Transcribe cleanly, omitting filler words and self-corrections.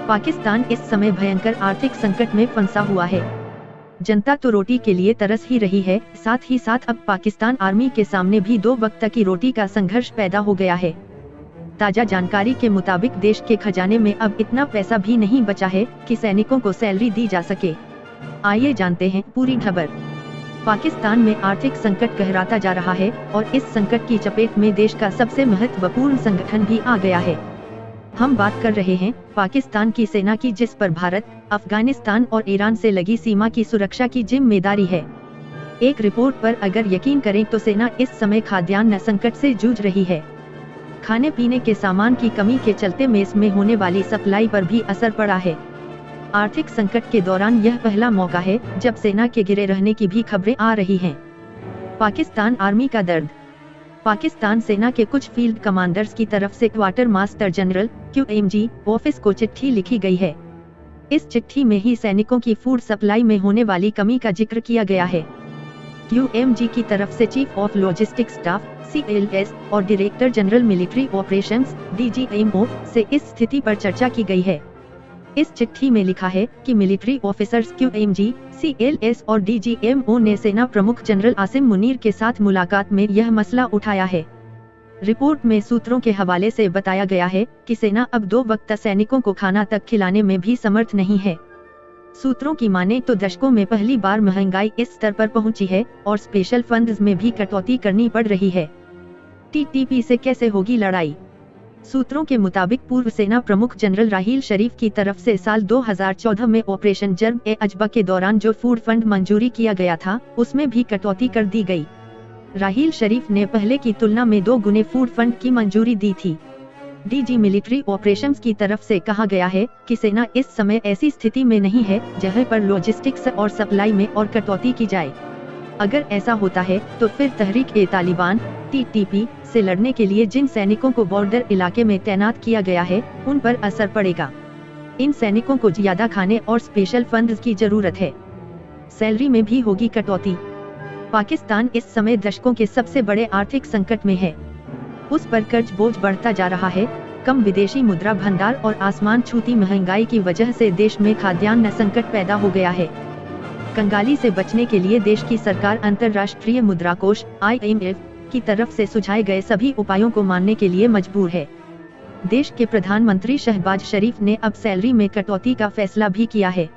पाकिस्तान इस समय भयंकर आर्थिक संकट में फंसा हुआ है। जनता तो रोटी के लिए तरस ही रही है, साथ ही साथ अब पाकिस्तान आर्मी के सामने भी 2 वक्त की रोटी का संघर्ष पैदा हो गया है। ताजा जानकारी के मुताबिक देश के खजाने में अब इतना पैसा भी नहीं बचा है कि सैनिकों को सैलरी दी जा सके। आइए जानते हैं पूरी खबर। पाकिस्तान में आर्थिक संकट गहराता जा रहा है और इस संकट की चपेट में देश का सबसे महत्वपूर्ण संगठन भी आ गया है। हम बात कर रहे हैं पाकिस्तान की सेना की, जिस पर भारत, अफगानिस्तान और ईरान से लगी सीमा की सुरक्षा की जिम्मेदारी है। एक रिपोर्ट पर अगर यकीन करें तो सेना इस समय खाद्यान्न संकट से जूझ रही है। खाने पीने के सामान की कमी के चलते मेस में होने वाली सप्लाई पर भी असर पड़ा है। आर्थिक संकट के दौरान यह पहला मौका है जब सेना के गिरे रहने की भी खबरें आ रही हैं। पाकिस्तान आर्मी का दर्द। पाकिस्तान सेना के कुछ फील्ड कमांडर्स की तरफ से quarter master general QMG office को चिट्ठी लिखी गई है। इस चिट्ठी में ही सैनिकों की फूड सप्लाई में होने वाली कमी का जिक्र किया गया है। QMG की तरफ से chief of logistics staff CLS और director general military operations DGMO से इस स्थिति पर चर्चा की गई है। इस चिट्ठी में लिखा है कि मिलिट्री ऑफिसर्स QMG, CLS और DGMO ने सेना प्रमुख जनरल आसिम मुनीर के साथ मुलाकात में यह मसला उठाया है। रिपोर्ट में सूत्रों के हवाले से बताया गया है कि सेना अब 2 वक्त सैनिकों को खाना तक खिलाने में भी समर्थ नहीं है। सूत्रों की माने तो दशकों में पहली बार महंगाई इस स्तर पर पहुंची है और स्पेशल फंड्स में भी कटौती करनी पड़ रही है। TTP से कैसे होगी लड़ाई? सूत्रों के मुताबिक पूर्व सेना प्रमुख जनरल राहील शरीफ की तरफ से साल 2014 में ऑपरेशन जर्ब-ए-अजबा के दौरान जो फूड फंड मंजूरी किया गया था, उसमें भी कटौती कर दी गई। राहील शरीफ ने पहले की तुलना में 2 गुने फूड फंड की मंजूरी दी थी। DG मिलिट्री ऑपरेशंस की तरफ से कहा गया है कि सेना इस समय ऐसी स्थिति में नहीं है जहां पर लॉजिस्टिक्स और सप्लाई में और कटौती की जाए। अगर ऐसा होता है तो फिर तहरीक-ए-तालिबान TTP से लड़ने के लिए जिन सैनिकों को बॉर्डर इलाके में तैनात किया गया है, उन पर असर पड़ेगा। इन सैनिकों को ज्यादा खाने और स्पेशल फंड्स की जरूरत है। सैलरी में भी होगी कटौती। पाकिस्तान इस समय दशकों के सबसे बड़े आर्थिक संकट में है। उस पर कर्ज बोझ बढ़ता जा रहा है। कम विदेशी मुद्रा भंडार और आसमान छूती महंगाई की वजह से देश में खाद्यान्न संकट पैदा हो गया है। कंगाली से बचने के लिए देश की सरकार अंतर्राष्ट्रीय मुद्रा कोष IMF की तरफ से सुझाए गए सभी उपायों को मानने के लिए मजबूर है। देश के प्रधानमंत्री शहबाज शरीफ ने अब सैलरी में कटौती का फैसला भी किया है।